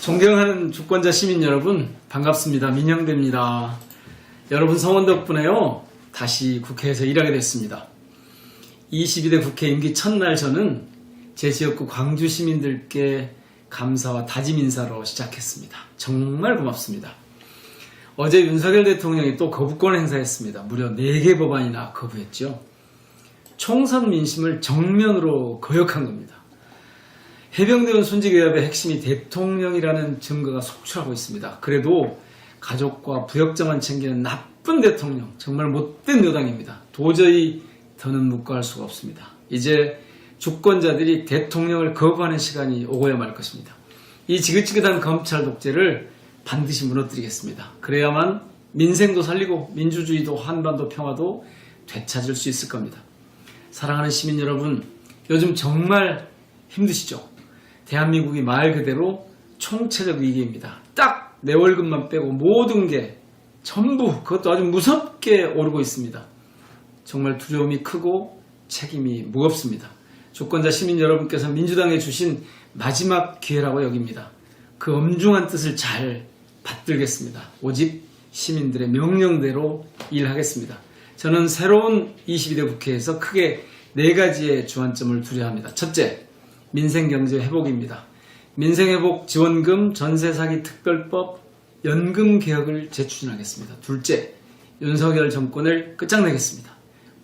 존경하는 주권자 시민 여러분, 반갑습니다. 민영배입니다. 여러분 성원 덕분에요, 다시 국회에서 일하게 됐습니다. 22대 국회 임기 첫날 저는 제 지역구 광주 시민들께 감사와 다짐 인사로 시작했습니다. 정말 고맙습니다. 어제 윤석열 대통령이 또 거부권 행사했습니다. 무려 4개 법안이나 거부했죠. 총선 민심을 정면으로 거역한 겁니다. 해병대원 순직의협의 핵심이 대통령이라는 증거가 속출하고 있습니다. 그래도 가족과 부역자만 챙기는 나쁜 대통령, 정말 못된 여당입니다. 도저히 더는 묵과할 수가 없습니다. 이제 주권자들이 대통령을 거부하는 시간이 오고야 말 것입니다. 이 지긋지긋한 검찰 독재를 반드시 무너뜨리겠습니다. 그래야만 민생도 살리고 민주주의도 한반도 평화도 되찾을 수 있을 겁니다. 사랑하는 시민 여러분, 요즘 정말 힘드시죠? 대한민국이 말 그대로 총체적 위기입니다. 딱 내 월급만 빼고 모든 게 전부 그것도 아주 무섭게 오르고 있습니다. 정말 두려움이 크고 책임이 무겁습니다. 주권자 시민 여러분께서 민주당에 주신 마지막 기회라고 여깁니다. 그 엄중한 뜻을 잘 받들겠습니다. 오직 시민들의 명령대로 일하겠습니다. 저는 새로운 22대 국회에서 크게 4가지의 주안점을 두려 합니다. 첫째, 민생경제 회복입니다. 민생회복 지원금, 전세사기 특별법, 연금 개혁을 재추진하겠습니다. 둘째, 윤석열 정권을 끝장내겠습니다.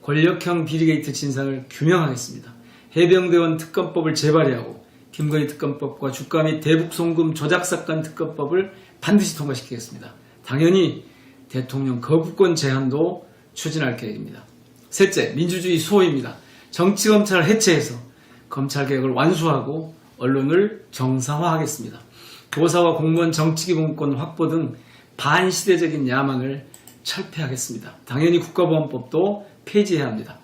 권력형 비리게이트 진상을 규명하겠습니다. 해병대원 특검법을 재발의하고 김건희 특검법과 주가 및 대북송금 조작사건 특검법을 반드시 통과시키겠습니다. 당연히 대통령 거부권 제한도 추진할 계획입니다. 셋째, 민주주의 수호입니다. 정치검찰을 해체해서 검찰개혁을 완수하고 언론을 정상화하겠습니다. 교사와 공무원 정치기본권 확보 등 반시대적인 야망을 철폐하겠습니다. 당연히 국가보안법도 폐지해야 합니다.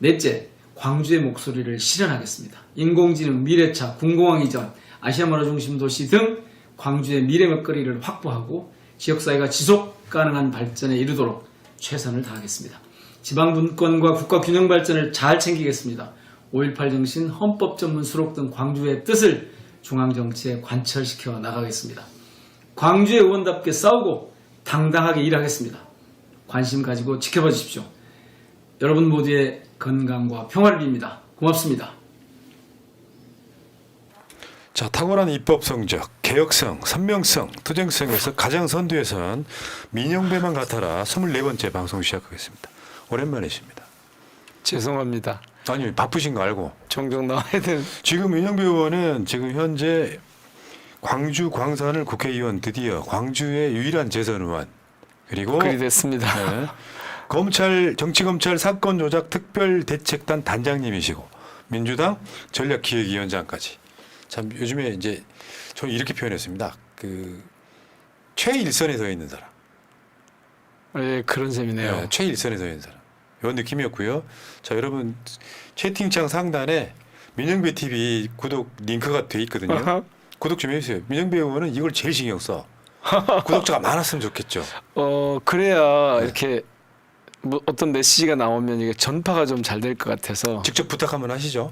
넷째, 광주의 목소리를 실현하겠습니다. 인공지능, 미래차, 군공항 이전, 아시아문화 중심 도시 등 광주의 미래 먹거리를 확보하고 지역사회가 지속 가능한 발전에 이르도록 최선을 다하겠습니다. 지방분권과 국가균형 발전을 잘 챙기겠습니다. 5.18 정신, 헌법 전문 수록 등 광주의 뜻을 중앙정치에 관철시켜 나가겠습니다. 광주의 의원답게 싸우고 당당하게 일하겠습니다. 관심 가지고 지켜봐 주십시오. 여러분 모두의 건강과 평화를 빕니다. 고맙습니다. 자, 탁월한 입법 성적, 개혁성, 선명성, 투쟁성에서 가장 선두에선 민영배만 같아라 24번째 방송 시작하겠습니다. 오랜만이십니다. 죄송합니다. 아니, 바쁘신 거 알고. 종종 나와야 되는. 지금 민영배 의원은 지금 현재 광주 광산을 국회의원, 드디어 광주의 유일한 재선 의원, 그리고 그리 됐습니다. 네, 정치검찰 사건 조작 특별대책단 단장님이시고 민주당 전략기획위원장까지. 참 요즘에 이제 저는 이렇게 표현했습니다. 그 최일선에 서 있는 사람. 예, 그런 셈이네요. 네, 최일선에 서 있는 사람. 이런 느낌이었고요. 자, 여러분 채팅창 상단에 민영배 TV 구독 링크가 돼 있거든요. 구독 좀 해주세요. 민영배 의원은 이걸 제일 신경 써. 구독자가 많았으면 좋겠죠. 그래야 이렇게 뭐 어떤 메시지가 나오면 이게 전파가 좀 잘 될 것 같아서. 직접 부탁 한번 하시죠.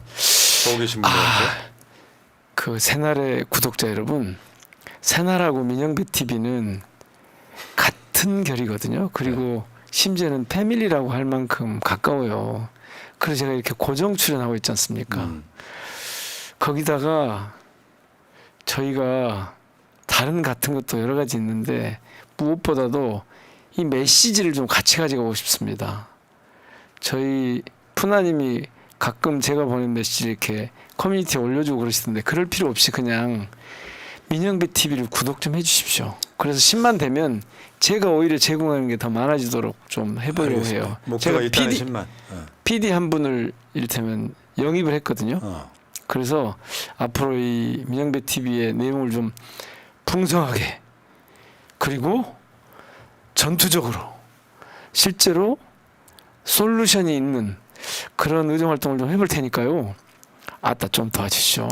보고 계신 분들한테. 그 새날의 구독자 여러분, 새날하고 민영배 TV는 같은 결이거든요. 그리고 심지어는 패밀리라고 할 만큼 가까워요. 그래서 제가 이렇게 고정 출연하고 있지 않습니까? 거기다가 저희가 다른 같은 것도 여러 가지 있는데 무엇보다도 이 메시지를 좀 같이 가져가고 싶습니다. 저희 푸나님이 가끔 제가 보낸 메시지 이렇게 커뮤니티에 올려주고 그러시던데 그럴 필요 없이 그냥 민영배 TV를 구독 좀 해주십시오. 그래서 10만 되면 제가 오히려 제공하는 게 더 많아지도록 좀 해보려고 해요. 목표가 제가 일단은 10만. PD 한 분을 이를테면 영입을 했거든요. 그래서 앞으로 이 민영배 TV의 내용을 좀 풍성하게, 그리고 전투적으로 실제로 솔루션이 있는 그런 의정활동을 좀 해볼 테니까요. 아따 좀 도와주시죠.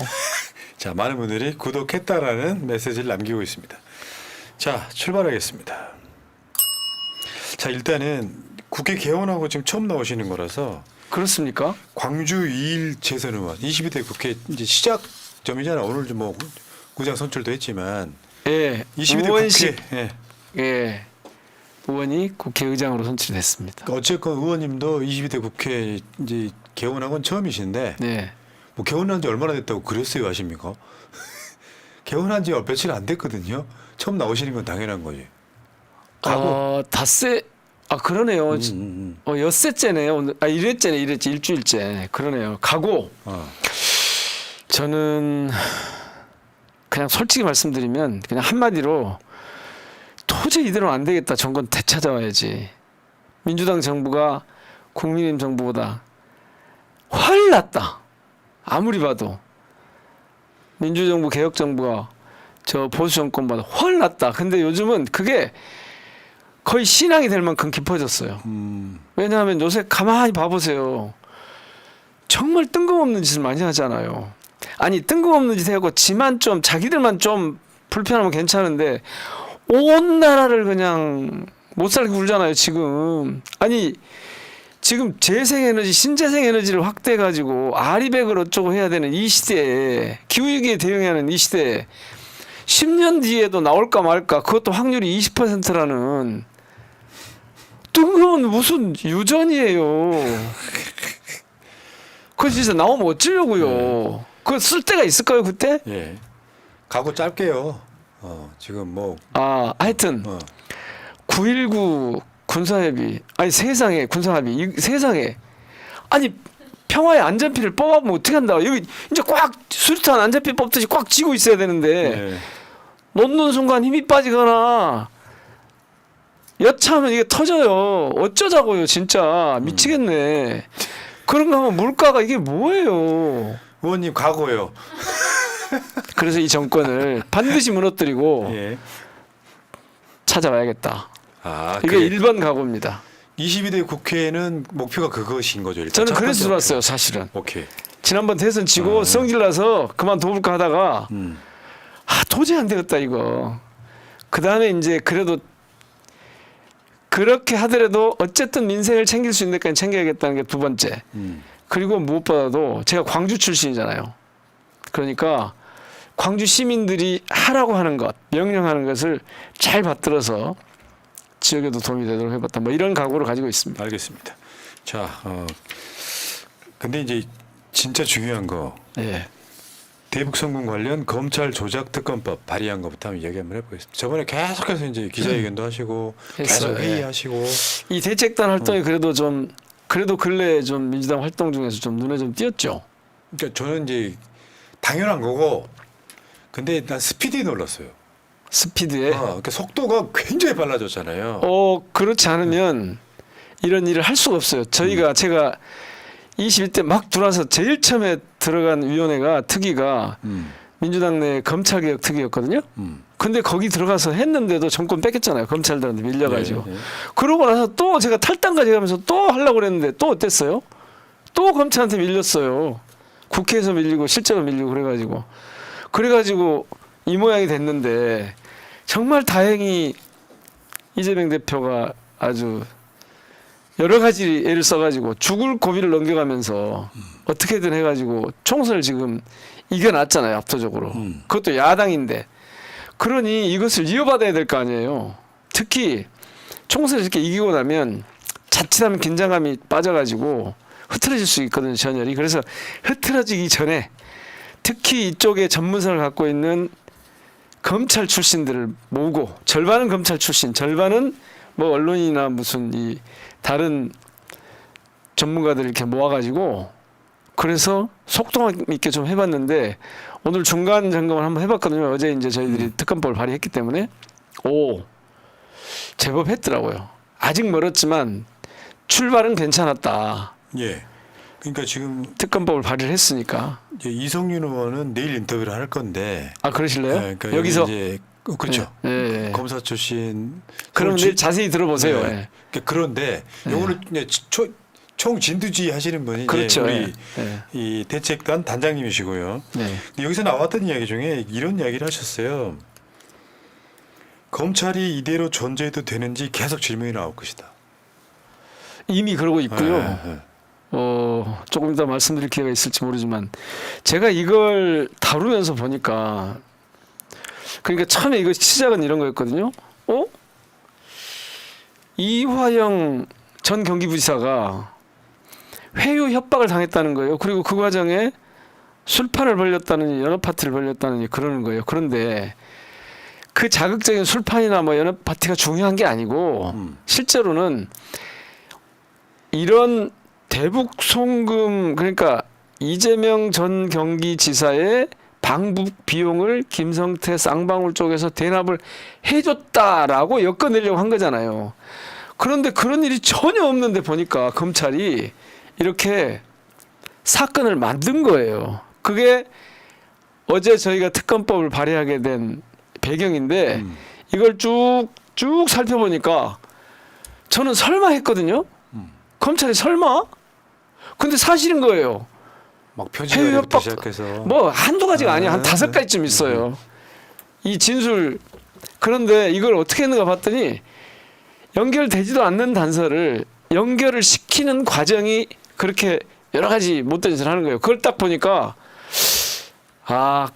자, 많은 분들이 구독했다라는 메시지를 남기고 있습니다. 자, 출발하겠습니다. 자, 일단은 국회 개원하고 지금 처음 나오시는 거라서. 그렇습니까? 광주 2일 재선 의원 22대 국회 이제 시작점이잖아. 오늘 좀 뭐 구장 선출도 했지만 예, 22대 의원식 국회. 예. 예, 의원이 국회의장으로 선출됐습니다. 어쨌건 의원님도 22대 국회 이제 개원한 건 처음이신데 네. 뭐 개원한 지 얼마나 됐다고 그랬어요 하십니까? 개원한 지 며칠 안 됐거든요. 처음 나오시는 건 당연한 거지. 닷새 그러네요. 음. 엿새째네요. 오늘 일회째네, 일주일째. 그러네요. 가고 저는 그냥 솔직히 말씀드리면 그냥 한마디로 도저히 이대로 안 되겠다. 정권 되찾아와야지. 민주당 정부가 국민의힘 정부보다 훨 낫다. 아무리 봐도 민주정부 개혁정부가 저 보수 정권보다 훨 낫다. 근데 요즘은 그게 거의 신앙이 될 만큼 깊어졌어요. 왜냐하면 요새 가만히 봐보세요. 정말 뜬금없는 짓을 많이 하잖아요. 아니 뜬금없는 짓 하고 자기들만 좀 불편하면 괜찮은데 온 나라를 그냥 못 살게 굴잖아요 지금. 아니 지금 재생에너지 신재생에너지를 확대해가지고 아리백을 어쩌고 해야 되는 이 시대에 기후위기에 대응해야 하는 이 시대에 10년 뒤에도 나올까 말까 그것도 확률이 20%라는 뜬금없는 무슨 유전이에요. 그거 진짜 나오면 어쩌려고요. 그거 쓸 데가 있을까요 그때? 예. 가고 짧게요. 지금 뭐 하여튼 9.19 군사합의 세상에 군사합의 세상에 아니 평화의 안전피를 뽑아보면 어떻게 한다. 여기 이제 꽉 수류탄 안전피 뽑듯이 꽉 쥐고 있어야 되는데 놓는 순간 힘이 빠지거나 여차하면 이게 터져요. 어쩌자고요 진짜 미치겠네. 그런가 하면 물가가 이게 뭐예요. 의원님 가고요. 그래서 이 정권을 반드시 무너뜨리고 예. 찾아와야겠다. 이게 그래. 1번 각오입니다. 22대 국회는 목표가 그것인 거죠. 일단 저는 첫 그래서 번째 들어왔어요 사실은. 목표. 오케이. 지난번 대선 치고 성질나서 그만둬볼까 하다가 도저히 안 되겠다 이거. 그 다음에 이제 그래도 그렇게 하더라도 어쨌든 민생을 챙길 수 있는 데까지 챙겨야겠다는 게 두 번째. 그리고 무엇보다도 제가 광주 출신이잖아요. 그러니까 광주 시민들이 하라고 하는 것, 명령하는 것을 잘 받들어서 지역에도 도움이 되도록 해봤다. 뭐 이런 각오를 가지고 있습니다. 알겠습니다. 자, 근데 이제 진짜 중요한 거 예. 대북송금 관련 검찰 조작 특검법 발의한 것부터 한번 얘기 한번 해보겠습니다. 저번에 계속해서 이제 기자회견도 하시고 했어요. 계속 회의하시고 이 대책단 활동이 그래도 근래 좀 민주당 활동 중에서 좀 눈에 좀 띄었죠. 그러니까 저는 이제 당연한 거고 근데 난 스피드에 놀랐어요. 스피드에. 그러니까 속도가 굉장히 빨라졌잖아요. 그렇지 않으면 이런 일을 할 수가 없어요. 제가 21대 막 들어와서 제일 처음에 들어간 위원회가 특위가 민주당 내 검찰개혁 특위였거든요. 근데 거기 들어가서 했는데도 정권 뺏겼잖아요. 검찰들한테 밀려가지고. 네. 그러고 나서 또 제가 탈당까지 가면서 또 하려고 그랬는데 또 어땠어요? 또 검찰한테 밀렸어요. 국회에서 밀리고 실제로 밀리고 그래가지고 이 모양이 됐는데 정말 다행히 이재명 대표가 아주 여러 가지 애를 써가지고 죽을 고비를 넘겨가면서 어떻게든 해가지고 총선을 지금 이겨놨잖아요. 압도적으로. 그것도 야당인데. 그러니 이것을 이어받아야 될 거 아니에요. 특히 총선을 이렇게 이기고 나면 자칫하면 긴장감이 빠져가지고 흐트러질 수 있거든요. 전열이. 그래서 흐트러지기 전에 특히 이쪽에 전문성을 갖고 있는 검찰 출신들을 모으고 절반은 검찰 출신, 절반은 뭐 언론이나 무슨 이 다른 전문가들 이렇게 모아가지고 그래서 속도감 있게 좀 해봤는데 오늘 중간 점검을 한번 해봤거든요. 어제 이제 저희들이 특검법을 발의했기 때문에 제법 했더라고요. 아직 멀었지만 출발은 괜찮았다. 예. 그러니까 지금 특검법을 발의를 했으니까. 이제 이성윤 의원은 내일 인터뷰를 할 건데. 그러실래요? 네, 그러니까 여기서 이제 그렇죠. 예. 검사 출신. 그럼 내일 자세히 들어보세요. 네. 예. 그러니까 그런데 요거는 이제 총 진두지 하시는 분이 그렇죠. 이제 우리 예. 이 대책단 단장님이시고요. 네. 근데 여기서 나왔던 이야기 중에 이런 이야기를 하셨어요. 검찰이 이대로 존재해도 되는지 계속 질문이 나올 것이다. 이미 그러고 있고요. 네. 조금 이따 말씀드릴 기회가 있을지 모르지만 제가 이걸 다루면서 보니까 그러니까 처음에 이거 시작은 이런 거였거든요. 이화영 전 경기부지사가 회유 협박을 당했다는 거예요. 그리고 그 과정에 술판을 벌렸다느니 연합 파티를 벌렸다느니 그러는 거예요. 그런데 그 자극적인 술판이나 뭐 연합 파티가 중요한 게 아니고 실제로는 이런 대북 송금 그러니까 이재명 전 경기지사의 방북 비용을 김성태 쌍방울 쪽에서 대납을 해줬다라고 엮어내려고 한 거잖아요. 그런데 그런 일이 전혀 없는데 보니까 검찰이 이렇게 사건을 만든 거예요. 그게 어제 저희가 특검법을 발의하게 된 배경인데 이걸 쭉 살펴보니까 저는 설마 했거든요. 검찰이 설마? 근데 사실인 거예요. 막 표지가 이렇게 시작해서 뭐 한두 가지가 아니야. 한 5가지쯤 있어요. 이 진술. 그런데 이걸 어떻게 했는가 봤더니 연결되지도 않는 단서를 연결을 시키는 과정이 그렇게 여러 가지 못된 짓을 하는 거예요. 그걸 딱 보니까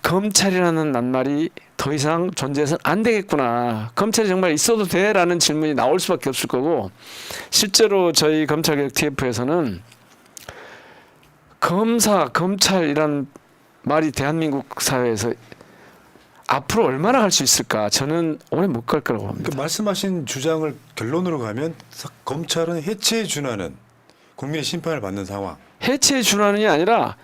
검찰이라는 낱말이 더 이상 존재해서는 안 되겠구나. 검찰이 정말 있어도 돼라는 질문이 나올 수밖에 없을 거고 실제로 저희 검찰개혁 TF에서는 검찰이라는 말이 대한민국 사회에서 앞으로 얼마나 할 수 있을까? 저는 오래 못 갈 거라고 봅니다. 그 말씀하신 주장을 결론으로 가면 검찰은 해체에 준하는 국민의 심판을 받는 상황. 해체에 준하는이 아니라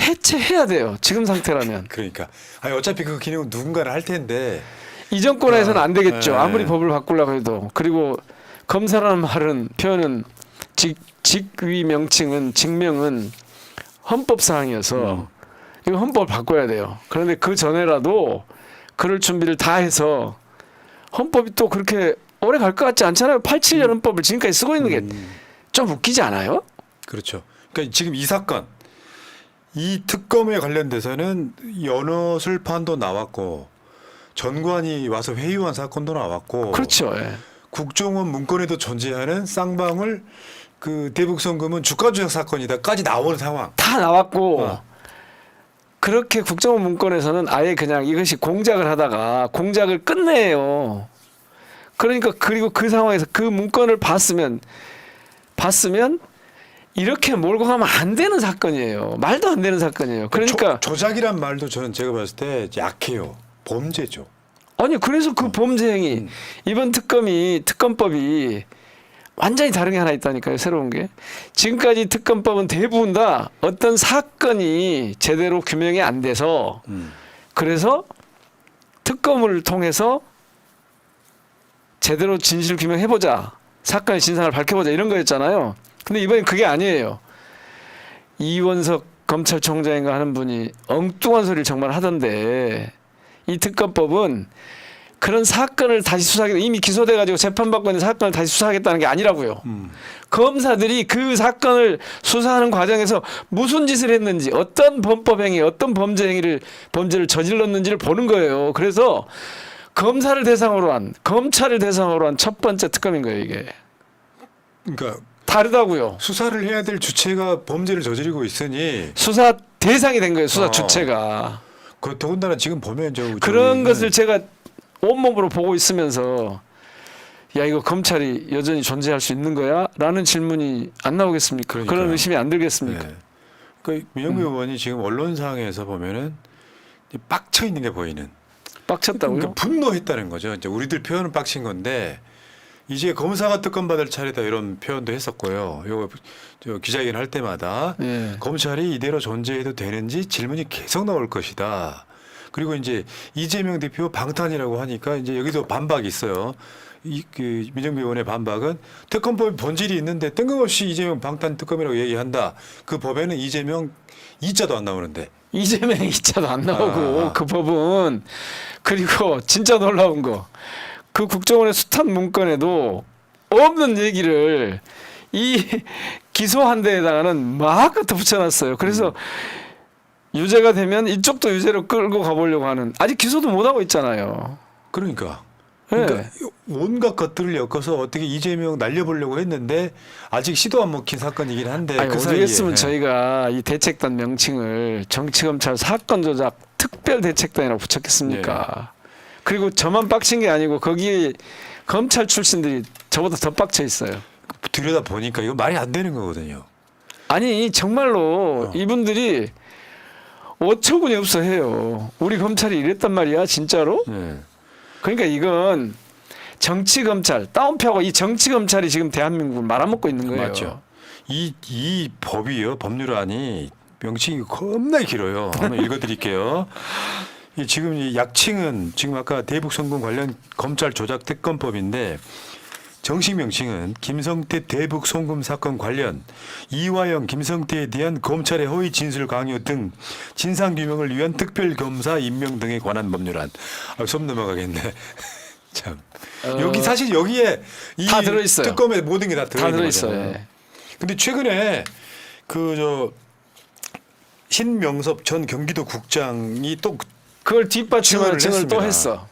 해체해야 돼요. 지금 상태라면. 그러니까 어차피 그 기능은 누군가는 할 텐데 이 정권에서는 안 되겠죠. 네. 아무리 법을 바꾸려고 해도. 그리고 검사라는 말은 표현은 직위 명칭은 직명은 헌법 사항이어서 이거 헌법을 바꿔야 돼요. 그런데 그 전에라도 그럴 준비를 다 해서 헌법이 또 그렇게 오래 갈 것 같지 않잖아요. 87년 헌법을 지금까지 쓰고 있는 게 좀 웃기지 않아요? 그렇죠. 그러니까 지금 이 사건 이 특검에 관련돼서는 연어 술판도 나왔고 전관이 와서 회유한 사건도 나왔고 그렇죠. 예. 국정원 문건에도 존재하는 쌍방울 그 대북 송금은 주가 조작 사건이다까지 나오는 상황. 다 나왔고 그렇게 국정원 문건에서는 아예 그냥 이것이 공작을 하다가 공작을 끝내요. 그러니까 그리고 그 상황에서 그 문건을 봤으면 이렇게 몰고 가면 안 되는 사건이에요. 말도 안 되는 사건이에요. 그러니까 조작이란 말도 저는 제가 봤을 때 약해요. 범죄죠. 아니 그래서 그 범죄 행위 이번 특검법이 완전히 다른 게 하나 있다니까요. 새로운 게. 지금까지 특검법은 대부분 다 어떤 사건이 제대로 규명이 안 돼서 그래서 특검을 통해서 제대로 진실 규명해보자. 사건의 진상을 밝혀보자. 이런 거였잖아요. 근데 이번엔 그게 아니에요. 이원석 검찰총장인가 하는 분이 엉뚱한 소리를 정말 하던데 이 특검법은 그런 사건을 다시 수사하겠다. 이미 기소돼가지고 재판받고 있는 사건을 다시 수사하겠다는 게 아니라고요. 검사들이 그 사건을 수사하는 과정에서 무슨 짓을 했는지 어떤 범법행위 어떤 범죄를 저질렀는지를 보는 거예요. 그래서 검찰을 대상으로 한 첫 번째 특검인 거예요. 이게. 그러니까 다르다고요. 수사를 해야 될 주체가 범죄를 저지르고 있으니 수사 대상이 된 거예요. 수사 주체가. 그 더군다나 지금 보면 그런 것을 제가 온몸으로 보고 있으면서 야 이거 검찰이 여전히 존재할 수 있는 거야? 라는 질문이 안 나오겠습니까? 그러니까요. 그런 의심이 안 들겠습니까? 네. 그 민영배 의원이 지금 언론상에서 보면은 빡쳐 있는 게 보이는. 빡쳤다고요? 그러니까 분노했다는 거죠. 이제 우리들 표현은 빡친 건데 이제 검사가 특검 받을 차례다 이런 표현도 했었고요. 요거 저 기자회견 할 때마다 예. 검찰이 이대로 존재해도 되는지 질문이 계속 나올 것이다. 그리고 이제 이재명 대표 방탄이라고 하니까 이제 여기도 반박이 있어요. 그 민정비 의원의 반박은 특검법에 본질이 있는데 뜬금없이 이재명 방탄 특검이라고 얘기한다. 그 법에는 이재명 이자도 안 나오는데. 이재명 2차도 안 나오고 그 법은 그리고 진짜 놀라운 거 그 국정원의 수탄 문건에도 없는 얘기를 이 기소한 데에다가는 막 갖다 붙여놨어요. 그래서 유죄가 되면 이쪽도 유죄로 끌고 가보려고 하는 아직 기소도 못하고 있잖아요. 그러니까 네. 온갖 것들을 엮어서 어떻게 이재명 날려보려고 했는데 아직 시도 안 먹힌 사건이긴 한데 아니, 그 어디 사이에 했으면 저희가 이 대책단 명칭을 정치검찰 사건조작 특별대책단이라고 붙였겠습니까? 그리고 저만 빡친 게 아니고 거기 검찰 출신들이 저보다 더 빡쳐 있어요. 들여다 보니까 이거 말이 안 되는 거거든요. 아니 정말로 이분들이 어처구니 없어 해요. 우리 검찰이 이랬단 말이야 진짜로? 네. 그러니까 이건 정치 검찰 따옴표하고 이 정치 검찰이 지금 대한민국을 말아먹고 있는 거예요. 맞죠. 이 법이요, 법률안이 명칭이 겁나 길어요. 한번 읽어드릴게요. 이 지금 이 약칭은 지금 아까 대북송금 관련 검찰 조작 특검법인데 정식 명칭은 김성태 대북 송금 사건 관련 이화영, 김성태에 대한 검찰의 허위 진술 강요 등 진상 규명을 위한 특별검사 임명 등에 관한 법률안. 수업 넘어가겠네. 참. 여기 사실 여기에 이 다 들어있어요. 특검에 모든 게 다 들어있는 들어있어요. 거잖아요. 예. 근데 최근에 신명섭 전 경기도 국장이 또 그걸 뒷받침하는 증언을 증언을 또 했습니다. 했어.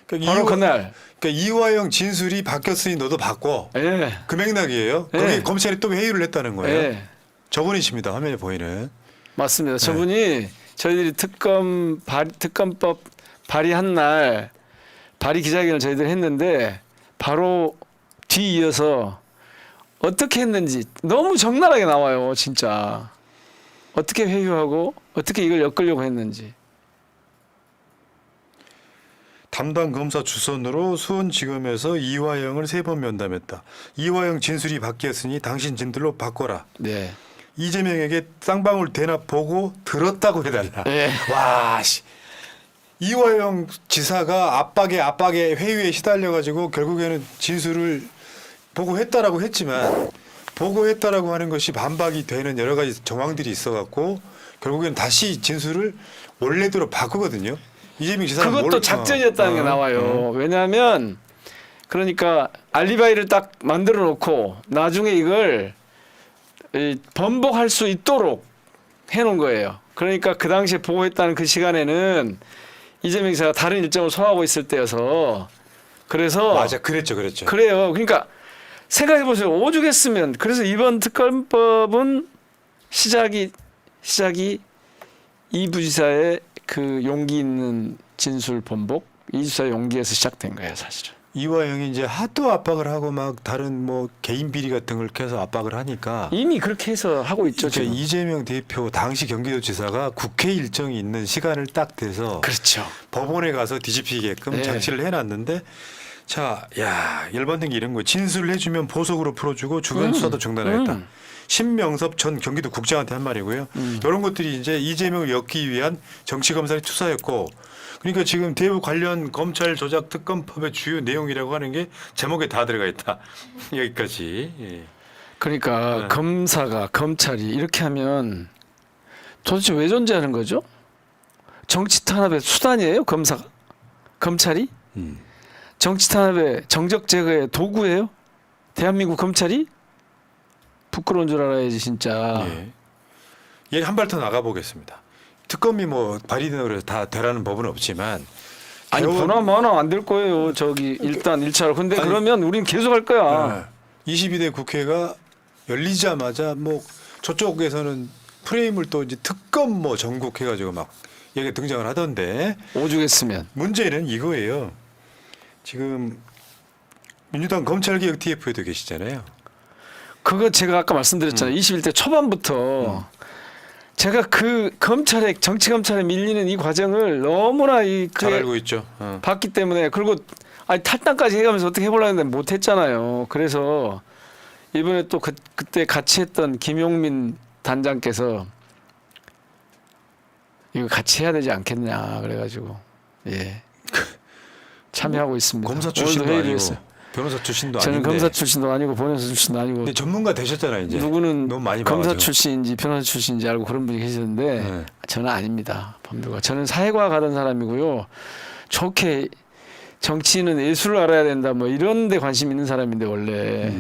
그러니까 바로 그날. 그러니까 이화영 진술이 바뀌었으니 너도 바꿔. 예. 그 맥락이에요. 예. 거기 검찰이 또 회의를 했다는 거예요. 예. 저분이십니다. 화면에 보이는. 맞습니다. 저분이 저희들이 특검법 발의한 날 발의 기자회견을 저희들이 했는데 바로 뒤이어서 어떻게 했는지 너무 적나라하게 나와요. 진짜. 어떻게 회유하고 어떻게 이걸 엮으려고 했는지. 담당 검사 주선으로 수원지검에서 이화영을 3번 면담했다. 이화영 진술이 바뀌었으니 당신 진술로 바꿔라. 네. 이재명에게 쌍방울 대납 보고 들었다고 해달라. 예. 와, 씨. 이화영 지사가 압박에 회유에 시달려가지고 결국에는 진술을 보고했다라고 했지만 보고했다라고 하는 것이 반박이 되는 여러 가지 정황들이 있어갖고 결국에는 다시 진술을 원래대로 바꾸거든요. 이재명 지사는 그것도 작전이었다는 게 나와요. 왜냐하면 그러니까 알리바이를 딱 만들어 놓고 나중에 이걸 번복할 수 있도록 해놓은 거예요. 그러니까 그 당시에 보고했다는 그 시간에는 이재명 지사가 다른 일정을 소화하고 있을 때여서 그래서 맞아, 그랬죠. 그래요. 그러니까 생각해 보세요. 오죽했으면 그래서 이번 특검법은 시작이 이 부지사의 그 용기 있는 진술 번복, 이 지사의 용기에서 시작된 거예요, 사실은. 이화영이 이제 하도 압박을 하고 막 다른 뭐 개인 비리 같은 걸 계속 압박을 하니까 이미 그렇게 해서 하고 있죠. 이제 지금. 이재명 대표 당시 경기도지사가 국회 일정이 있는 시간을 딱 대서 그렇죠. 법원에 가서 뒤집히게끔 네. 장치를 해놨는데 자, 야 열받는 게 이런 거 진술을 해주면 보석으로 풀어주고 주변 수사도 중단하겠다. 신명섭 전 경기도 국장한테 한 말이고요. 이런 것들이 이제 이재명을 엮기 위한 정치검사의 투사였고 그러니까 지금 대북 관련 검찰 조작 특검법의 주요 내용이라고 하는 게 제목에 다 들어가 있다. 여기까지. 예. 그러니까 네. 검사가 검찰이 이렇게 하면 도대체 왜 존재하는 거죠? 정치 탄압의 수단이에요, 검사가? 검찰이? 정치 탄압의 정적 제거의 도구예요? 대한민국 검찰이? 부끄러운 줄 알아야지 진짜. 예. 한 발 더 나가 보겠습니다. 특검이 뭐 발의된다고 해서 다 되라는 법은 없지만 아니 보나마나 안 될 거예요. 저기 일단 1차로. 근데 아니, 그러면 우린 계속 할 거야. 22대 국회가 열리자마자 뭐 저쪽에서는 프레임을 또 이제 특검 뭐 전국 해가지고 막 얘기 등장을 하던데 오죽했으면. 문제는 이거예요. 지금 민주당 검찰개혁 TF에도 계시잖아요. 그거 제가 아까 말씀드렸잖아요. 21대 초반부터 제가 그 검찰에 정치 검찰에 밀리는 이 과정을 너무나 잘 알고 있죠. 봤기 때문에 그리고 아니 탈당까지 해가면서 어떻게 해보려고 했는데 못했잖아요. 그래서 이번에 또 그때 같이 했던 김용민 단장께서 이거 같이 해야 되지 않겠냐 그래가지고 예 참여하고 있습니다. 검사 오늘도 출신도 회의를 아니고 했어요. 변호사 출신도 저는 아닌데. 검사 출신도 아니고 변호사 출신도 아니고 근데 전문가 되셨잖아요 이제. 누구는 너무 많이 검사 봐가지고. 출신인지 변호사 출신인지 알고 그런 분이 계시는데 네. 저는 아닙니다. 법률가. 저는 사회과 가던 사람이고요. 좋게 정치인은 예술을 알아야 된다 뭐 이런 데 관심 있는 사람인데 원래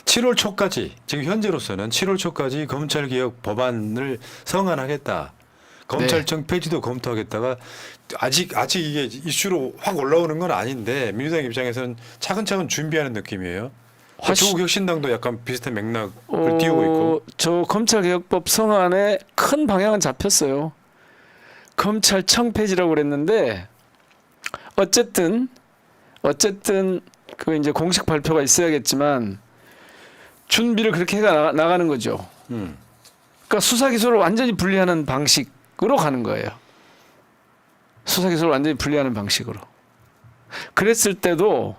7월 초까지 지금 현재로서는 7월 초까지 검찰개혁 법안을 성안하겠다. 검찰청 폐지도 검토하겠다가 아직 이게 이슈로 확 올라오는 건 아닌데 민주당 입장에서는 차근차근 준비하는 느낌이에요. 조국 혁신당도 약간 비슷한 맥락을 띄우고 있고. 저 검찰개혁법 성안에 큰 방향은 잡혔어요. 검찰청 폐지라고 그랬는데 어쨌든 그 이제 공식 발표가 있어야겠지만 준비를 그렇게 해가 나가는 거죠. 그러니까 수사 기소를 완전히 분리하는 방식으로 가는 거예요. 수사 기소를 완전히 분리하는 방식으로. 그랬을 때도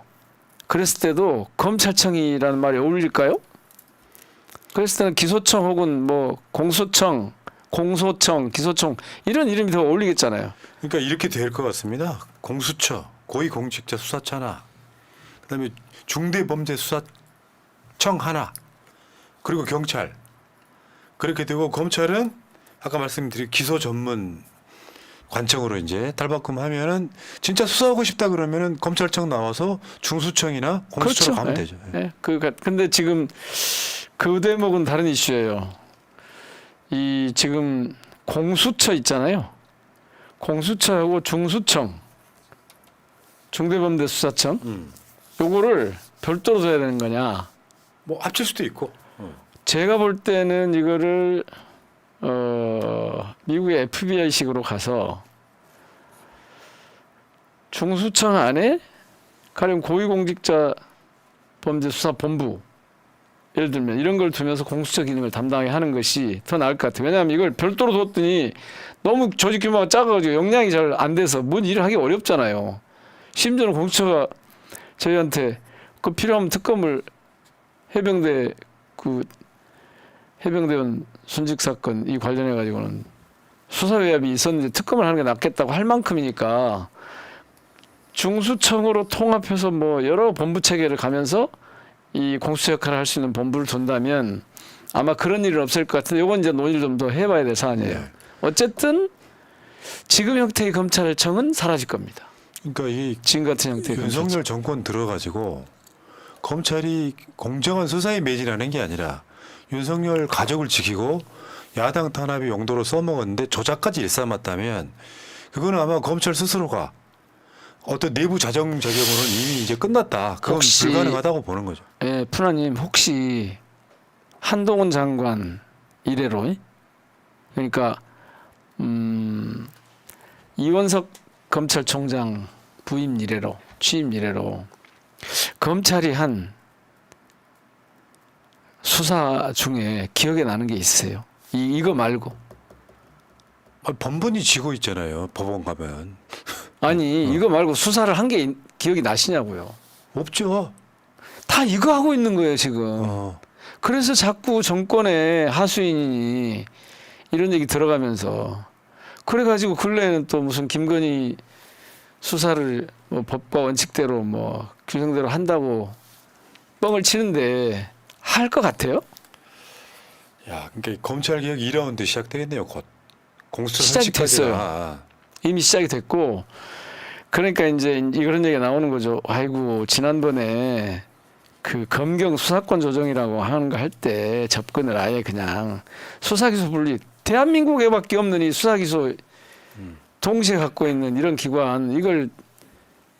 검찰청이라는 말이 어울릴까요? 그랬을 때는 기소청 혹은 뭐 공소청, 기소청 이런 이름이 더 어울리겠잖아요. 그러니까 이렇게 될 것 같습니다. 공수처, 고위공직자 수사처나 그다음에 중대범죄수사청 하나 그리고 경찰 그렇게 되고 검찰은 아까 말씀드린 기소 전문 관청으로 이제 탈바꿈하면은 진짜 수사하고 싶다 그러면은 검찰청 나와서 중수청이나 공수처로 가면 되죠. 네. 근데 지금 그 대목은 다른 이슈예요. 이 지금 공수처 있잖아요. 공수처하고 중수청, 중대범죄수사청 요거를 별도로 둬야 되는 거냐? 뭐 합칠 수도 있고. 제가 볼 때는 이거를 미국의 FBI식으로 가서 중수청 안에 가령 고위공직자 범죄수사본부 예를 들면 이런 걸 두면서 공수처 기능을 담당하게 하는 것이 더 나을 것 같아요. 왜냐하면 이걸 별도로 뒀더니 너무 조직 규모가 작아가지고 역량이 잘 안 돼서 뭔 일을 하기 어렵잖아요. 심지어는 공수처가 저희한테 그 필요하면 특검을 해병대원 순직 사건 이 관련해 가지고는 수사 외압이 있었는데 특검을 하는 게 낫겠다고 할 만큼이니까 중수청으로 통합해서 뭐 여러 본부 체계를 가면서 이 공수처 역할을 할 수 있는 본부를 둔다면 아마 그런 일은 없을 것 같은데 이건 이제 논의를 좀 더 해봐야 될 사안이에요. 네. 어쨌든 지금 형태의 검찰청은 사라질 겁니다. 그러니까 이 지금 같은 형태의 윤석열 정권 들어가지고 검찰이 공정한 수사에 매진하는 게 아니라 윤석열 가족을 지키고 야당 탄압의 용도로 써먹었는데 조작까지 일삼았다면 그거는 아마 검찰 스스로가 어떤 내부 자정 작용으로는 이미 이제 끝났다. 그건 혹시- 불가능하다고 보는 거죠. 예, 푸나님 혹시 한동훈 장관 이래로 그러니까 이원석 검찰총장 부임 이래로 취임 이래로 검찰이 한 수사 중에 기억에 나는 게 있으세요? 이거 말고 번번이 지고 있잖아요. 법원 가면. 아니 이거 말고 수사를 한 게 기억이 나시냐고요? 없죠. 다 이거 하고 있는 거예요 지금. 어. 그래서 자꾸 정권의 하수인이 이런 얘기 들어가면서 그래가지고 근래에는 또 무슨 김건희 수사를 뭐 법과 원칙대로 뭐 규정대로 한다고 뻥을 치는데 할 것 같아요? 야, 그러니까 검찰 개혁 2라운드 시작되겠네요. 곧 공수처 시작이 선출까지 됐어요. 다. 이미 시작이 됐고 그러니까 이제 이런 얘기가 나오는 거죠. 아이고 지난번에 그 검경 수사권 조정이라고 하는 거 할 때 접근을 아예 그냥 수사기소 분리 대한민국에밖에 없는 이 수사기소 동시에 갖고 있는 이런 기관 이걸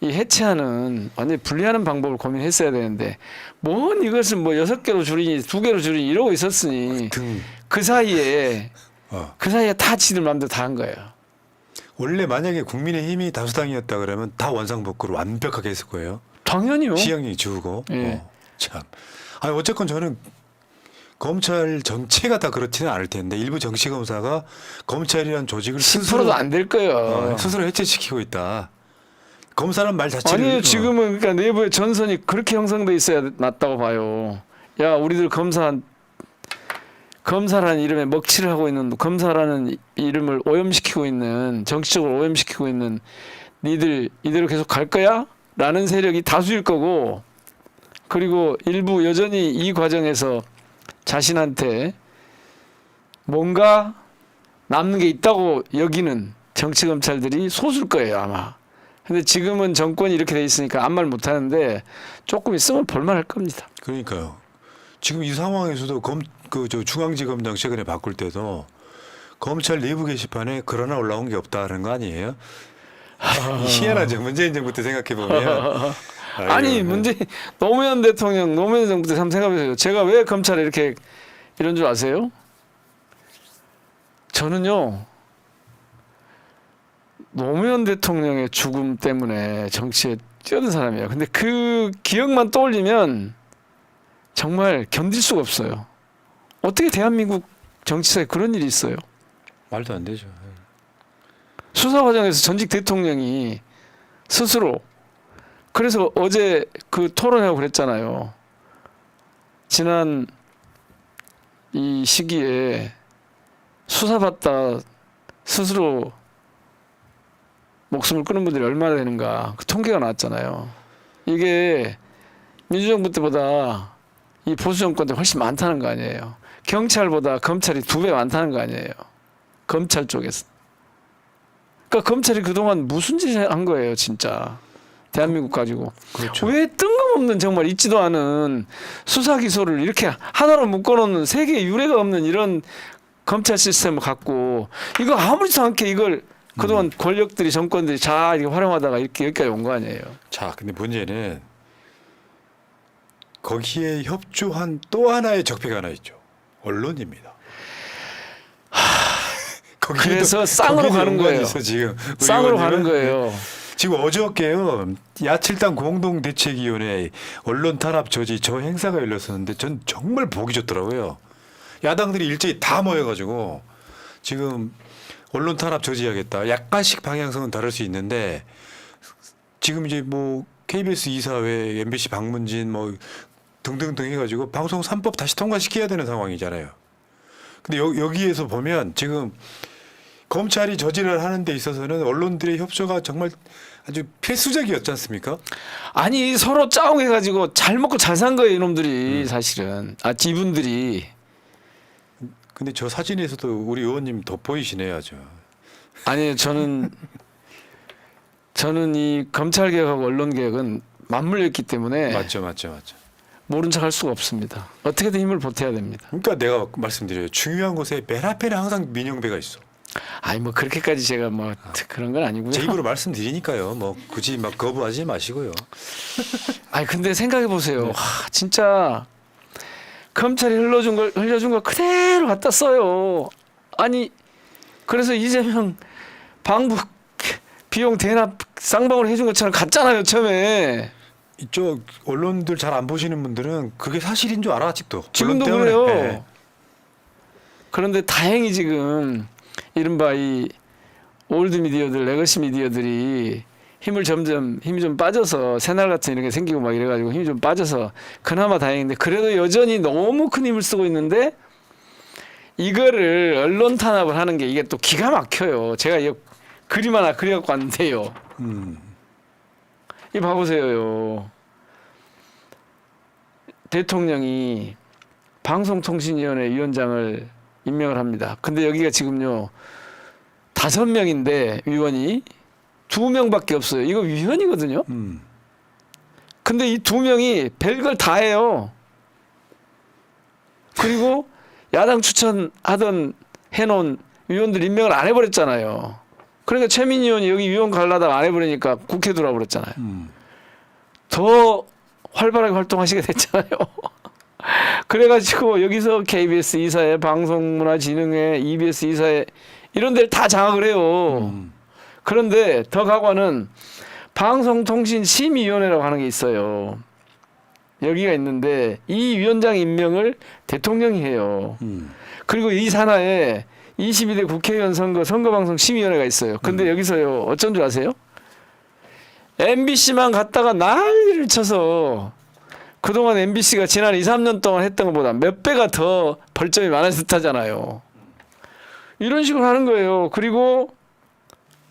이 해체하는 완전히 분리하는 방법을 고민했어야 되는데 뭔 이것을 뭐 6개로 줄이니 2개로 줄이니 이러고 있었으니 등. 그 사이에 어. 다 지들 마음대로 다 한 거예요. 원래 만약에 국민의힘이 다수당이었다 그러면 다 원상복구를 완벽하게 했을 거예요. 당연히요. 시행령 지우고. 예. 참. 아니 어쨌건 저는 검찰 전체가 다 그렇지는 않을 텐데 일부 정치검사가 검찰이라는 조직을 10%도 안 될 거예요. 스스로 해체시키고 있다. 검사는 말 자체를 아니에요. 지금은 그러니까 내부의 전선이 그렇게 형성돼 있어야 낫다고 봐요. 야, 우리들 검사라는 이름에 먹칠을 하고 있는 검사라는 이름을 오염시키고 있는 정치적으로 오염시키고 있는 니들 이대로 계속 갈 거야? 라는 세력이 다수일 거고 그리고 일부 여전히 이 과정에서 자신한테 뭔가 남는 게 있다고 여기는 정치 검찰들이 소수일 거예요 아마. 근데 지금은 정권이 이렇게 돼 있으니까 아무 말 못 하는데 조금 있으면 볼만할 겁니다. 그러니까요. 지금 이 상황에서도 중앙지검장 최근에 바꿀 때도 검찰 내부 게시판에 그러나 올라온 게 없다는 거 아니에요? 희한하죠. 문재인 정부 때 생각해 보면 아니 노무현 대통령 노무현 정부 때 한번 생각해보세요. 제가 왜 검찰에 이렇게 이런 줄 아세요? 저는요 노무현 대통령의 죽음 때문에 정치에 뛰어든 사람이에요. 근데 그 기억만 떠올리면 정말 견딜 수가 없어요. 어떻게 대한민국 정치사에 그런 일이 있어요? 말도 안 되죠. 수사 과정에서 전직 대통령이 스스로 그래서 어제 그 토론회하고 그랬잖아요. 지난 이 시기에 수사받다 스스로 목숨을 끊은 분들이 얼마나 되는가 그 통계가 나왔잖아요. 이게 민주정부 때보다 이 보수 정권 때 훨씬 많다는 거 아니에요. 경찰보다 검찰이 2배 많다는 거 아니에요. 검찰 쪽에서. 그러니까 검찰이 그동안 무슨 짓을 한 거예요, 진짜. 대한민국 가지고. 그렇죠. 왜 뜬금없는 정말 있지도 않은 수사 기소를 이렇게 하나로 묶어놓는 세계에 유례가 없는 이런 검찰 시스템을 갖고 이거 아무렇지도 않게 이걸 그동안 권력들이 정권들이 잘 이렇게 활용하다가 이렇게 여기까지 온 거 아니에요. 자, 근데 문제는 거기에 협조한 또 하나의 적폐가 하나 있죠. 언론입니다. 거기에도- 그래서 쌍으로 거기도 가는 연관이 거예요. 있어, 지금 쌍으로 가는 의원님은. 거예요. 지금 어저께요 야칠당 공동대책위원회 언론 탄압 저지 저 행사가 열렸었는데 전 정말 보기 좋더라고요. 야당들이 일제히 다 모여가지고 지금 언론 탄압 저지하겠다. 약간씩 방향성은 다를 수 있는데 지금 이제 뭐 KBS 이사회, MBC 방문진 뭐 등등등 해가지고 방송 3법 다시 통과시켜야 되는 상황이잖아요. 근데 여기에서 보면 지금 검찰이 저지를 하는 데 있어서는 언론들의 협조가 정말 아주 필수적이었지 않습니까? 아니 서로 짜옹해가지고 잘 먹고 잘 산 거예요 이놈들이 사실은. 아 이분들이. 근데 저 사진에서도 우리 의원님 돋보이시네요 아주. 아니 저는 이 검찰 개혁하고 언론 개혁은 맞물려 있기 때문에 맞죠. 모른 척 할 수가 없습니다. 어떻게든 힘을 보태야 됩니다. 그러니까 내가 말씀드려요. 중요한 곳에 맨 앞에는 항상 민영배가 있어. 아니 뭐 그렇게까지 제가 뭐 그런 건 아니고요. 제 입으로 말씀드리니까요. 뭐 굳이 막 거부하지 마시고요. 아니 근데 생각해 보세요. 와, 진짜 검찰이 흘려준 걸 그대로 갖다 써요. 아니 그래서 이재명 방북 비용 대납 쌍방울 해준 것처럼 갔잖아요 처음에. 이쪽 언론들 잘 안 보시는 분들은 그게 사실인 줄 알아 아직도. 지금도 언론 때문에. 그래요. 네. 그런데 다행히 지금 이른바 이 올드 미디어들, 레거시 미디어들이 힘이 좀 빠져서 새날 같은 이런 게 생기고 막 이래가지고 힘이 좀 빠져서 그나마 다행인데 그래도 여전히 너무 큰 힘을 쓰고 있는데 이거를 언론 탄압을 하는 게 이게 또 기가 막혀요. 제가 이 그림 하나 그려갖고 왔는데요. 이 봐보세요. 대통령이 방송통신위원회 위원장을 임명을 합니다. 근데 여기가 지금요 5명인데 위원이 2명밖에 없어요. 이거 위원이거든요. 근데 이 2명이 별걸 다 해요. 그리고 야당 추천하던 해놓은 위원들 임명을 안 해버렸잖아요. 그러니까 최민희 의원이 여기 위원 가려다가 안 해버리니까 국회 들어와버렸잖아요. 더 활발하게 활동하시게 됐잖아요. 그래가지고 여기서 KBS 이사회, 방송문화진흥회, EBS 이사회 이런 데를 다 장악을 해요. 그런데 더 가관은 방송통신심의위원회라고 하는 게 있어요. 여기가 있는데 이 위원장 임명을 대통령이 해요. 그리고 이 산하에 22대 국회의원 선거방송심의위원회가 있어요. 근데 여기서요 어쩐 줄 아세요? MBC만 갔다가 난리를 쳐서 그동안 MBC가 지난 2, 3년 동안 했던 것보다 몇 배가 더 벌점이 많았을 듯하잖아요. 이런 식으로 하는 거예요. 그리고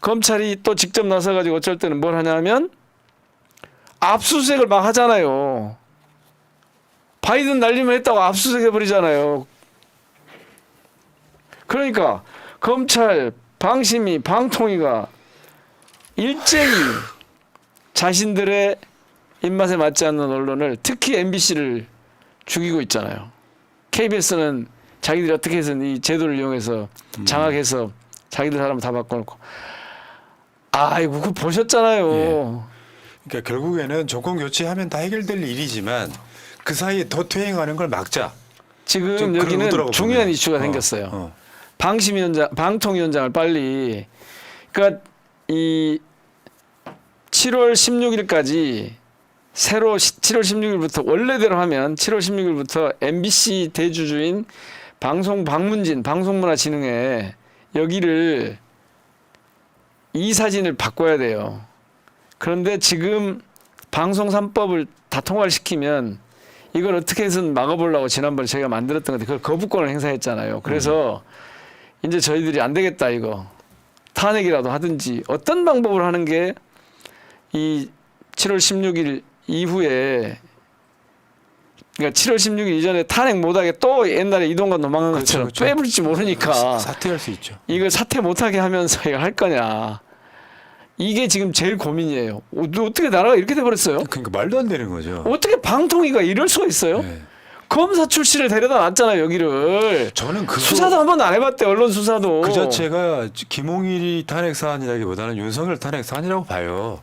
검찰이 또 직접 나서가지고 어쩔 때는 뭘 하냐면 압수수색을 막 하잖아요. 바이든 날리면 했다고 압수수색 해버리잖아요. 그러니까 검찰, 방심위, 방통위가 일제히 자신들의 입맛에 맞지 않는 언론을 특히 MBC를 죽이고 있잖아요. KBS는 자기들이 어떻게 해서든 이 제도를 이용해서 장악해서 자기들 사람 다 바꿔놓고 아이고 그거 보셨잖아요. 예. 그러니까 결국에는 정권 교체하면 다 해결될 일이지만 그 사이에 더 퇴행하는 걸 막자. 지금 좀 여기는 그러더라고, 중요한 보면. 이슈가 생겼어요. 어. 방통위원장을 빨리 그러니까 이 7월 16일까지 새로 7월 16일부터 원래대로 하면 7월 16일부터 MBC 대주주인 방송문화진흥회 여기를 이 사진을 바꿔야 돼요. 그런데 지금 방송 3법을 다 통과를 시키면 이걸 어떻게 해서든 막아보려고 지난번에 저희가 만들었던 건데 그걸 거부권을 행사했잖아요. 그래서 이제 저희들이 안 되겠다 이거 탄핵이라도 하든지 어떤 방법을 하는 게 이 7월 16일 이후에 그러니까 7월 16일 이전에 탄핵 못하게 또 옛날에 이동관 도망간 것처럼 그렇죠. 빼버릴지 모르니까 사퇴할 수 있죠. 이걸 사퇴 못하게 하면서 이걸 할 거냐. 이게 지금 제일 고민이에요. 어떻게 나라가 이렇게 돼버렸어요? 그러니까 말도 안 되는 거죠. 어떻게 방통위가 이럴 수가 있어요? 네. 검사 출신을 데려다 놨잖아요 여기를. 저는 수사도 한 번도 안 해봤대 언론 수사도. 그 자체가 김홍일이 탄핵 사안이라기보다는 윤석열 탄핵 사안이라고 봐요.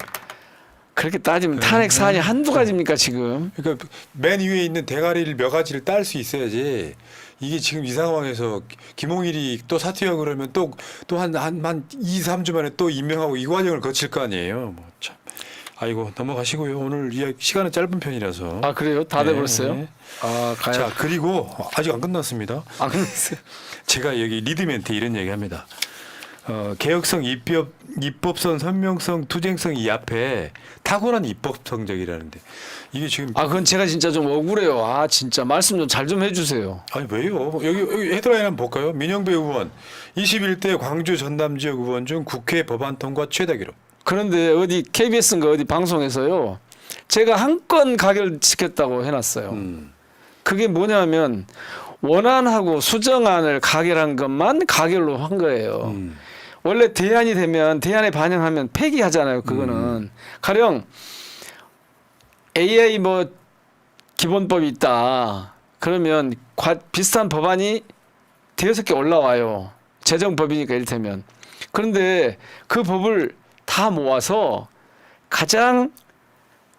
그렇게 따지면 탄핵 사안이 한두 가지입니까 지금. 그러니까 맨 위에 있는 대가리를 몇 가지를 딸 수 있어야지. 이게 지금 이 상황에서 김홍일이 또 사퇴하고 그러면 또 한 2, 3주 만에 또 임명하고 이 과정을 거칠 거 아니에요. 뭐 참. 아이고 넘어가시고요. 오늘 시간은 짧은 편이라서. 아 그래요? 다 네. 돼버렸어요? 아 가요. 자 그리고 아직 안 끝났습니다. 안 끝났어요. 제가 여기 리드멘트 이런 얘기합니다. 개혁성, 입법성, 선명성, 투쟁성 이 앞에 탁월한 입법 성적이라는데 이게 지금 아 그건 제가 진짜 좀 억울해요. 아 진짜 말씀 좀 잘 좀 해주세요. 아니 왜요? 여기 헤드라인 한번 볼까요? 민영배 의원 21대 광주 전남 지역 의원 중 국회 법안 통과 최다 기록. 그런데 어디 KBS인가 어디 방송에서요. 제가 한 건 가결시켰다고 해놨어요. 그게 뭐냐면 원안하고 수정안을 가결한 것만 가결로 한 거예요. 원래 대안이 되면 대안에 반영하면 폐기하잖아요. 그거는 가령 AI 뭐 기본법이 있다. 그러면 비슷한 법안이 대여섯 개 올라와요. 재정법이니까 이를테면. 그런데 그 법을 다 모아서 가장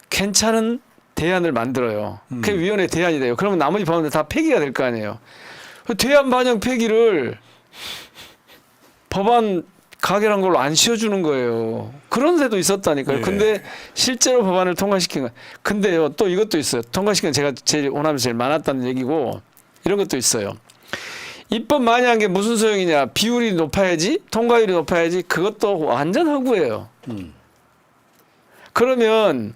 괜찮은 대안을 만들어요. 그게 위원회 대안이 돼요. 그러면 나머지 법안들 다 폐기가 될 거 아니에요. 대안 반영 폐기를 법안 가결한 걸로 안 씌워주는 거예요. 그런 데도 있었다니까요. 예. 근데 실제로 법안을 통과시킨 거. 근데요, 또 이것도 있어요. 통과시킨 건 제가 제일 원하면서 제일 많았다는 얘기고 이런 것도 있어요. 입법 많이 한 게 무슨 소용이냐. 비율이 높아야지, 통과율이 높아야지. 그것도 완전 허구예요. 그러면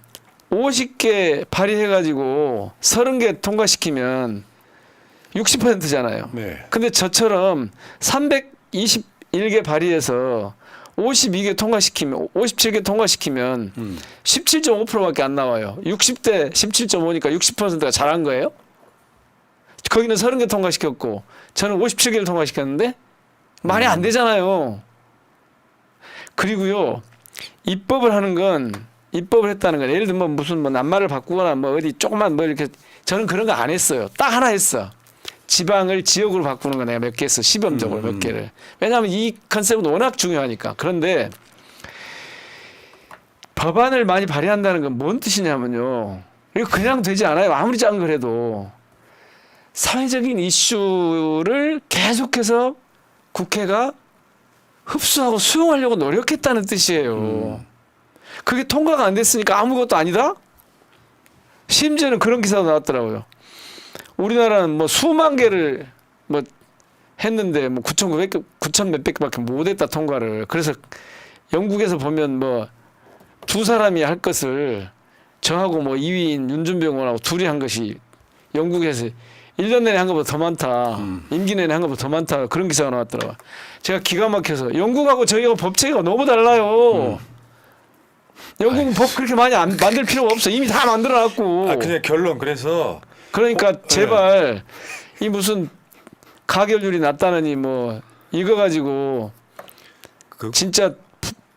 50개 발의해가지고 30개 통과시키면 60%잖아요. 네. 근데 저처럼 321개 발의해서 52개 통과시키면 57개 통과시키면 17.5%밖에 안 나와요. 60대 17.5니까 60%가 잘한 거예요? 거기는 30개 통과시켰고 저는 57개를 통과시켰는데 말이 안 되잖아요. 그리고요. 입법을 했다는 건 예를 들면 무슨 뭐 낱말을 바꾸거나 뭐 어디 조그만 뭐 이렇게 저는 그런 거 안 했어요. 딱 하나 했어. 지방을 지역으로 바꾸는 거 내가 몇 개 했어. 시범적으로 몇 개를. 왜냐하면 이 컨셉은 워낙 중요하니까. 그런데 법안을 많이 발의한다는 건 뭔 뜻이냐면요. 이거 그냥 되지 않아요. 아무리 작은 걸 해도. 사회적인 이슈를 계속해서 국회가 흡수하고 수용하려고 노력했다는 뜻이에요. 그게 통과가 안 됐으니까 아무것도 아니다? 심지어는 그런 기사도 나왔더라고요. 우리나라는 뭐 수만 개를 뭐 했는데 뭐 9,900개, 9,000 몇백 개밖에 못했다 통과를. 그래서 영국에서 보면 뭐 두 사람이 할 것을 저하고 뭐 2위인 윤준병 의원하고 둘이 한 것이 영국에서 1년 내내 한 것보다 더 많다. 임기 내내 한 것보다 더 많다. 그런 기사가 나왔더라고요. 제가 기가 막혀서 영국하고 저희하고 법 체계가 너무 달라요. 영국은 법 그렇게 많이 만들 필요가 없어. 이미 다 만들어놨고. 그냥 결론 그래서 그러니까 제발 이 무슨 가결률이 낮다느니 뭐 이거 가지고 진짜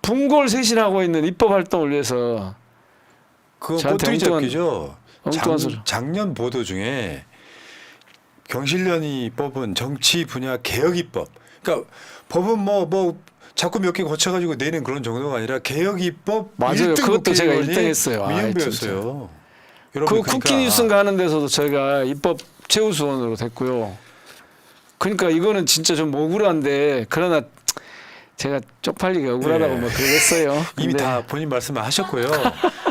분골쇄신하고 있는 입법 활동을 위해서 그거 저한테 꼬투리 잡기죠. 엉뚱한 소리. 작년 보도 중에 경실련이 뽑은 정치 분야 개혁 입법. 그러니까 법은 뭐 자꾸 몇 개 거쳐가지고 내는 그런 정도가 아니라 개혁 입법 맞아요. 1등 그것도 제가 국회의원이 1등 했어요. 민영배였어요. 그 쿠키뉴스인가 하는 데서도 저희가 입법 최우수원으로 됐고요. 그러니까 이거는 진짜 좀 억울한데 그러나 제가 쪽팔리게 억울하다고 네. 뭐 그러겠어요. 이미 근데 다 본인 말씀하셨고요.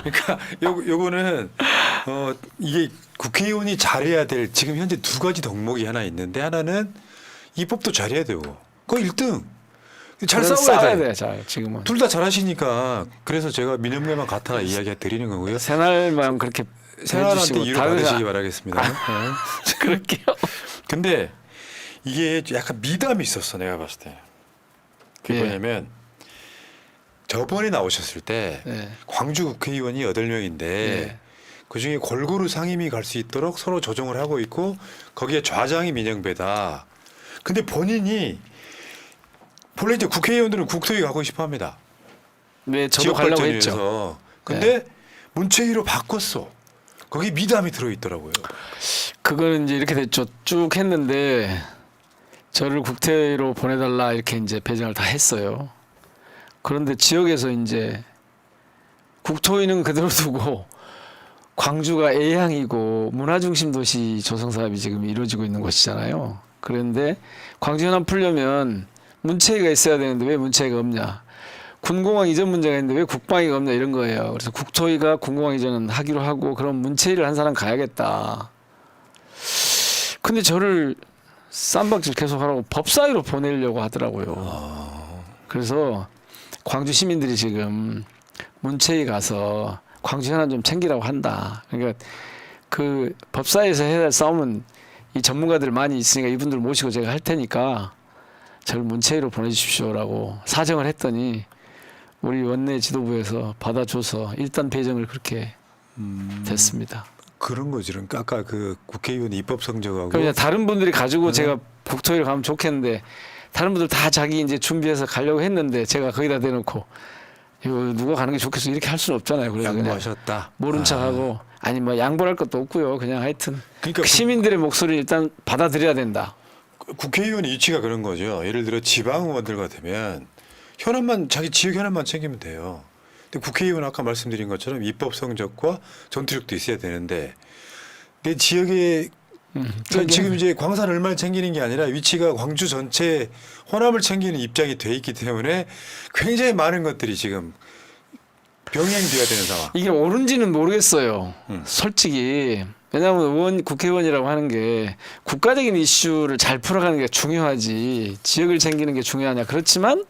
그러니까 요거는 이게 국회의원이 잘해야 될 지금 현재 두 가지 덕목이 하나 있는데 하나는 입법도 잘해야 되고 그거 1등. 잘 저는 싸워야 돼. 돼. 잘 지금은 둘 다 잘하시니까 그래서 제가 민영배만 갖다가 이야기 드리는 거고요. 새날만 그렇게 생활한테 해주시고 이유 다른 받으시기 사- 바라겠습니다. 네. 그럴게요. 근데 이게 약간 미담이 있었어 내가 봤을 때. 그게 예. 뭐냐면 저번에 나오셨을 때 네. 광주 국회의원이 8명인데 네. 그중에 골고루 상임위 갈 수 있도록 서로 조정을 하고 있고 거기에 좌장이 민영배다. 근데 본인이 본래 이제 국회의원들은 국토위 가고 싶어 합니다. 네, 저도 지역 가려고 발전을 했죠. 위해서. 근데 문체위로 바꿨어. 거기 미담이 들어있더라고요. 그거는 이제 이렇게 됐죠. 쭉 했는데 저를 국회로 보내달라 이렇게 이제 배정을 다 했어요. 그런데 지역에서 이제 국토위는 그대로 두고 광주가 A항이고 문화중심 도시 조성 사업이 지금 이루어지고 있는 곳이잖아요. 그런데 광주 현안 풀려면 문체위가 있어야 되는데 왜 문체위가 없냐? 군공항 이전 문제가 있는데 왜 국방위가 없냐 이런 거예요. 그래서 국토위가 군공항 이전은 하기로 하고 그럼 문체위를 한 사람 가야겠다. 근데 저를 쌈박질 계속 하라고 법사위로 보내려고 하더라고요. 그래서 광주 시민들이 지금 문체위 가서 광주 현안 좀 챙기라고 한다. 그러니까 그 법사위에서 해야 할 싸움은 이 전문가들 많이 있으니까 이분들 모시고 제가 할 테니까 저를 문체위로 보내주십시오라고 사정을 했더니 우리 원내 지도부에서 받아줘서 일단 배정을 그렇게 됐습니다. 그런 거지. 그러니까 아까 그 국회의원 입법 성적하고 그러니까 다른 분들이 가지고 제가 국토위를 가면 좋겠는데 다른 분들 다 자기 이제 준비해서 가려고 했는데 제가 거기다 대놓고 이거 누가 가는 게 좋겠어 이렇게 할 수는 없잖아요. 그래서 그냥 양보하셨다. 모른 척하고 아니 뭐 양보할 것도 없고요. 그냥 하여튼 그러니까 시민들의 목소리를 일단 받아들여야 된다. 국회의원 이치가 그런 거죠. 예를 들어 지방 의원들 같으면 현안만 자기 지역 현안만 챙기면 돼요. 근데 국회의원 아까 말씀드린 것처럼 입법 성적과 전투력도 있어야 되는데 내 지역에 그러니까 지금 이제 광산 얼마를 챙기는 게 아니라 위치가 광주 전체 호남을 챙기는 입장이 돼 있기 때문에 굉장히 많은 것들이 지금 병행돼야 되는 상황. 이게 옳은지는 모르겠어요. 솔직히 왜냐하면 국회의원이라고 하는 게 국가적인 이슈를 잘 풀어가는 게 중요하지 지역을 챙기는 게 중요하냐. 그렇지만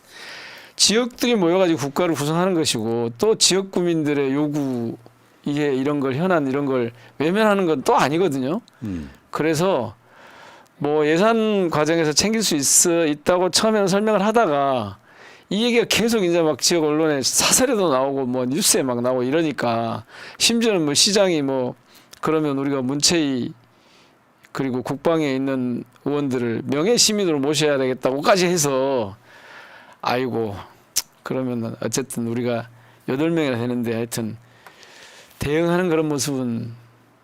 지역들이 모여가지고 국가를 구성하는 것이고 또 지역 구민들의 요구 이해 이런 걸 현안 이런 걸 외면하는 건 또 아니거든요. 그래서 뭐 예산 과정에서 챙길 수 있다고 처음에는 설명을 하다가 이 얘기가 계속 이제 막 지역 언론에 사설에도 나오고 뭐 뉴스에 막 나오고 이러니까 심지어는 뭐 시장이 뭐 그러면 우리가 문체위 그리고 국방에 있는 의원들을 명예 시민으로 모셔야 되겠다고까지 해서 아이고 그러면은 어쨌든 우리가 8명이나 되는데 하여튼 대응하는 그런 모습은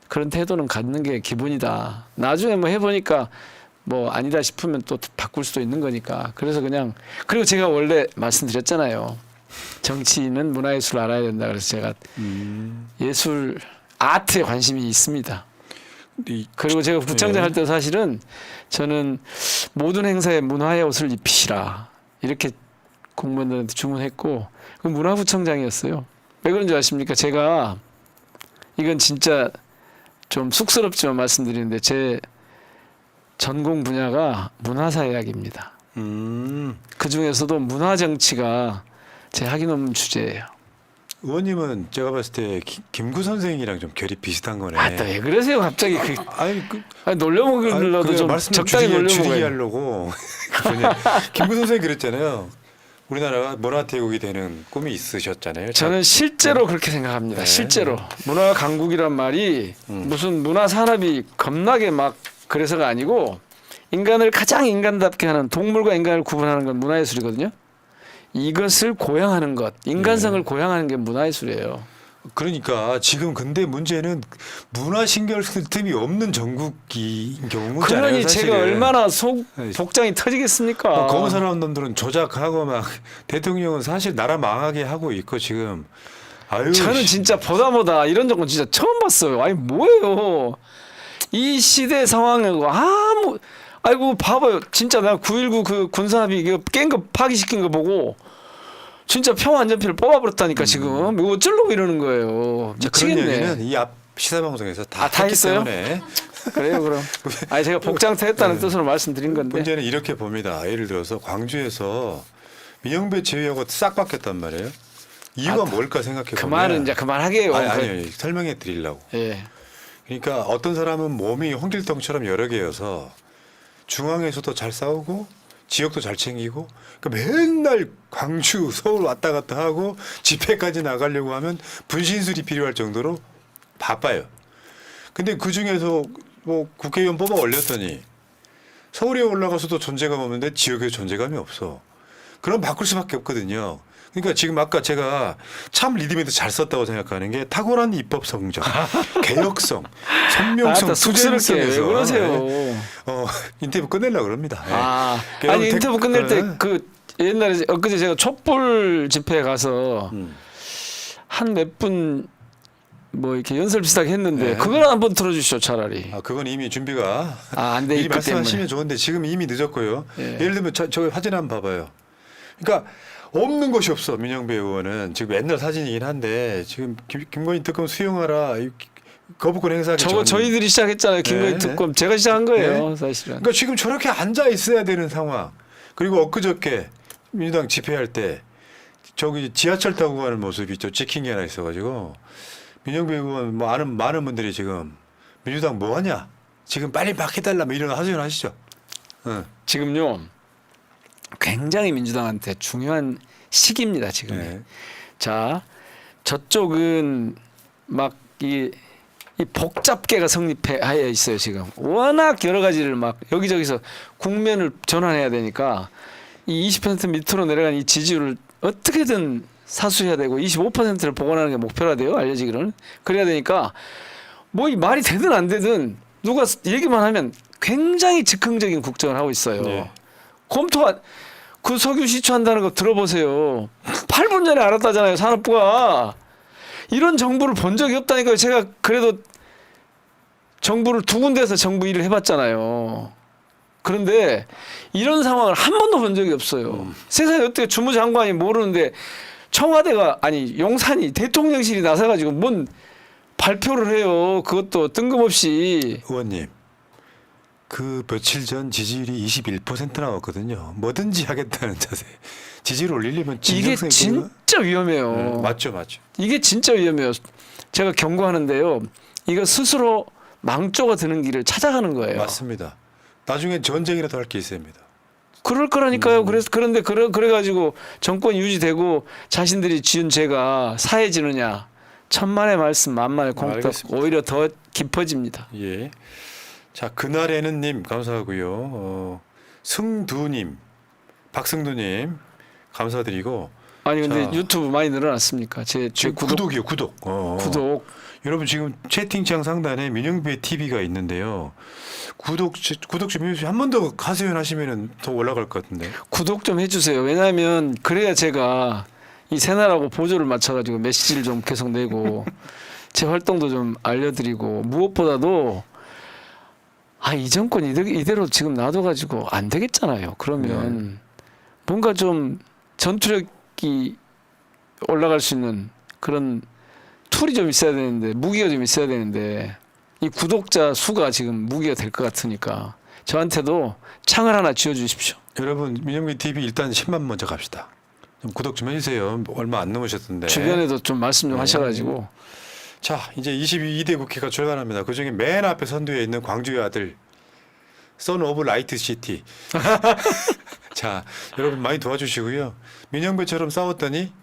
그런 태도는 갖는 게 기본이다. 나중에 뭐 해보니까 뭐 아니다 싶으면 또 바꿀 수도 있는 거니까. 그래서 그냥 그리고 제가 원래 말씀드렸잖아요. 정치인은 문화예술을 알아야 된다. 그래서 제가 예술 아트에 관심이 있습니다. 그리고 제가 구청장 할 때 사실은 저는 모든 행사에 문화의 옷을 입히시라 이렇게 공무원들한테 주문했고 그 문화구청장이었어요. 왜 그런지 아십니까? 제가 이건 진짜 좀 쑥스럽지만 말씀드리는데 제 전공 분야가 문화사회학입니다. 그 중에서도 문화정치가 제 학위 논문 주제예요. 의원님은 제가 봤을 때 김구 선생이랑 좀 결이 비슷한 거네. 아, 또 왜 그러세요? 갑자기 놀려먹으려도 좀 적당히 줄이기 놀려먹어요. 하려고 김구 선생이 그랬잖아요. 우리나라가 문화대국이 되는 꿈이 있으셨잖아요. 저는 실제로 그렇게 생각합니다. 네. 실제로 문화 강국이란 말이 무슨 문화 산업이 겁나게 막 그래서가 아니고 인간을 가장 인간답게 하는 동물과 인간을 구분하는 건 문화예술이거든요. 이것을 고양하는 것, 인간성을 고양하는 게 문화예술이에요. 그러니까 지금 근데 문제는 문화 신경 쓸 틈이 없는 전국인 경우잖아요. 그러니 사실은. 제가 얼마나 속 복장이 터지겠습니까? 검사라는 놈들은 조작하고 막 대통령은 사실 나라 망하게 하고 있고 지금. 아유, 저는 진짜 보다 이런 적은 진짜 처음 봤어요. 아니 뭐예요? 이 시대 상황이고 아이고 봐봐요. 진짜 내가 9.19 그 군사합의 이거 깬 거 파기시킨 거 보고 진짜 평화안전피를 뽑아버렸다니까 지금. 이거 어쩌려고 이러는 거예요. 자, 그런 미치겠네. 얘기는 이 앞 시사 방송에서 다 다 했기 했어요? 때문에 그래요 그럼. 아니 제가 복장퇴했다는 뜻으로 말씀드린 건데. 문제는 이렇게 봅니다. 예를 들어서 광주에서 민영배 제외하고 싹 바뀌었단 말이에요. 이유가 뭘까 생각해 보면 그 말은 이제 그만하게요. 아니요 설명해 드리려고. 예. 그러니까 어떤 사람은 몸이 홍길동처럼 여러 개여서 중앙에서도 잘 싸우고 지역도 잘 챙기고 그러니까 맨날 광주 서울 왔다 갔다 하고 집회까지 나가려고 하면 분신술이 필요할 정도로 바빠요. 근데 그 중에서 뭐 국회의원 뽑아 올렸더니 서울에 올라가서도 존재감 없는데 지역에 존재감이 없어. 그럼 바꿀 수밖에 없거든요. 그러니까 지금 아까 제가 참 리드메이트 잘 썼다고 생각하는 게 탁월한 입법 성적, 개혁성, 선명성, 쑥스럽게 왜 투쟁성에서 그러세요? 인터뷰 끝내려고 그럽니다. 예. 아, 그러니까 아니 댓- 인터뷰 끝낼 때 예. 그 옛날에 엊그제 제가 촛불 집회에 가서 한 몇 분 뭐 이렇게 연설 비슷하게 했는데 네. 그걸 한번 들어주시죠 차라리. 아, 그건 이미 준비가 안 돼 미리 있기 때문에. 말씀하시면 좋은데 지금 이미 늦었고요. 예. 예를 들면 저 사진 한번 봐봐요. 그러니까 없는 것이 없어. 민영배 의원은 지금 옛날 사진이긴 한데 지금 김건희 특검 수용하라 이 거부권 행사하기 저거 전. 저희들이 시작했잖아요. 김건희 네. 특검 제가 시작한 거예요 사실은. 그러니까 지금 저렇게 앉아 있어야 되는 상황. 그리고 엊그저께 민주당 집회할 때 저기 지하철 타고 가는 모습이 있죠. 찍힌 게 하나 있어가지고 민영배 의원 뭐 아는 많은 분들이 지금 민주당 뭐 하냐? 지금 빨리 바뀌달라 뭐 이런 하소연 하시죠. 응. 지금요 굉장히 민주당한테 중요한 시기입니다 지금. 네. 자 저쪽은 막 이 복잡계가 성립해 있어요 지금. 워낙 여러 가지를 막 여기저기서 국면을 전환해야 되니까 이 20% 밑으로 내려간 이 지지율을 어떻게든 사수해야 되고 25%를 복원하는 게 목표라 돼요 알려지기로는. 그래야 되니까 뭐 이 말이 되든 안 되든 누가 얘기만 하면 굉장히 즉흥적인 국정을 하고 있어요. 네. 검토한 그 석유 시추한다는 거 들어보세요. 8분 전에 알았다잖아요 산업부가. 이런 정부를 본 적이 없다니까요. 제가 그래도 정부를 두 군데에서 정부 일을 해봤잖아요. 그런데 이런 상황을 한 번도 본 적이 없어요. 세상에 어떻게 주무장관이 모르는데 청와대가 아니 용산이 대통령실이 나서가지고 뭔 발표를 해요. 그것도 뜬금없이. 의원님, 그 며칠 전 지지율이 21% 나왔거든요. 뭐든지 하겠다는 자세. 지지율 올리려면 이게 진정성이 진짜 위험해요. 있거든요. 맞죠, 맞죠. 이게 진짜 위험해요. 제가 경고하는데요. 이거 스스로 망조가 드는 길을 찾아가는 거예요. 맞습니다. 나중에 전쟁이라도 할 게 있습니다. 그럴 거라니까요. 그런데 그래가지고 정권 유지되고 자신들이 지은 죄가 사해지느냐. 천만의 말씀 만만의 공덕. 알겠습니다. 오히려 더 깊어집니다. 예. 자, 그날에는 감사하고요. 승두님, 박승두님 감사드리고. 아니 근데 자, 유튜브 많이 늘어났습니까? 제 지금 구독이요, 구독. 구독. 여러분 지금 채팅창 상단에 민영배 TV가 있는데요. 구독 좀 해주세요. 한 번 더 하소연 하시면은 더 올라갈 것 같은데. 구독 좀 해주세요. 왜냐하면 그래야 제가 이 새날하고 보조를 맞춰가지고 메시지를 좀 계속 내고 제 활동도 좀 알려드리고 무엇보다도 이 정권 이대로 지금 놔둬가지고 안 되겠잖아요. 그러면 뭔가 좀 전투력이 올라갈 수 있는 그런 툴이 좀 있어야 되는데 무기가 좀 있어야 되는데 이 구독자 수가 지금 무기가 될 것 같으니까 저한테도 창을 하나 쥐어주십시오. 여러분 민영배 TV 일단 10만 먼저 갑시다. 좀 구독 좀 해주세요. 얼마 안 넘으셨던데. 주변에도 좀 말씀 좀 하셔가지고. 자, 이제 22대 국회가 출발합니다. 그중에 맨 앞에 선두에 있는 광주의 아들 선 오브 라이트 시티. 자, 여러분 많이 도와주시고요. 민영배처럼 싸웠더니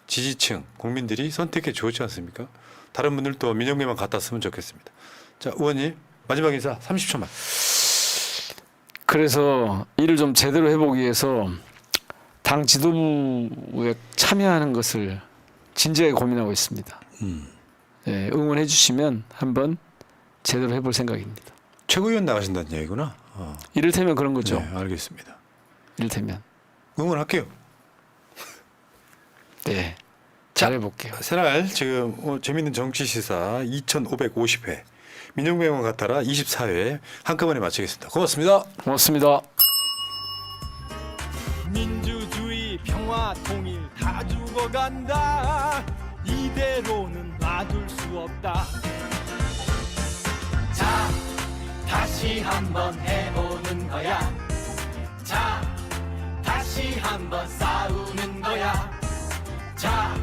지지층 국민들이 선택해 주었지 않습니까? 다른 분들도 민영배만 갖다 쓰면 좋겠습니다. 자, 의원님 마지막 인사 30초만. 그래서 일을 좀 제대로 해보기 위해서 당 지도부에 참여하는 것을 진지하게 고민하고 있습니다. 예, 응원해 주시면 한번 제대로 해볼 생각입니다. 최고위원 나가신다는 얘기구나. 이를테면 그런 거죠. 네, 알겠습니다. 이를테면. 응원할게요. 네. 잘해볼게요. 새날 지금 재밌는 정치 시사 2550회 민영배우원 같아라 24회 한꺼번에 마치겠습니다. 고맙습니다. 고맙습니다. 민주주의 평화 통일 다 죽어간다. 이대로는 놔둘 수 없다. 자, 다시 한번 해보는 거야. 자, 다시 한번 싸우는 거야. 자,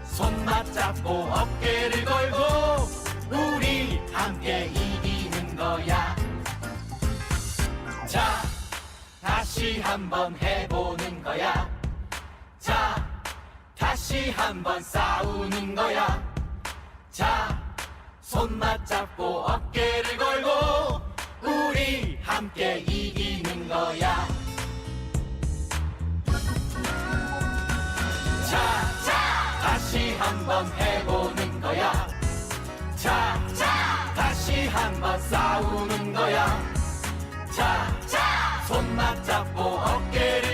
손 맞잡고 어깨를 걸고 우리 함께 이기는 거야. 자, 다시 한번 해보는 거야. 자, 다시 한번 싸우는 거야. 자, 손 맞잡고 어깨를 걸고 우리 함께 이기는 거야. 자, 다시 한번 해보는 거야. 자, 다시 한번 싸우는 거야. 자, 손 맞잡고 어깨를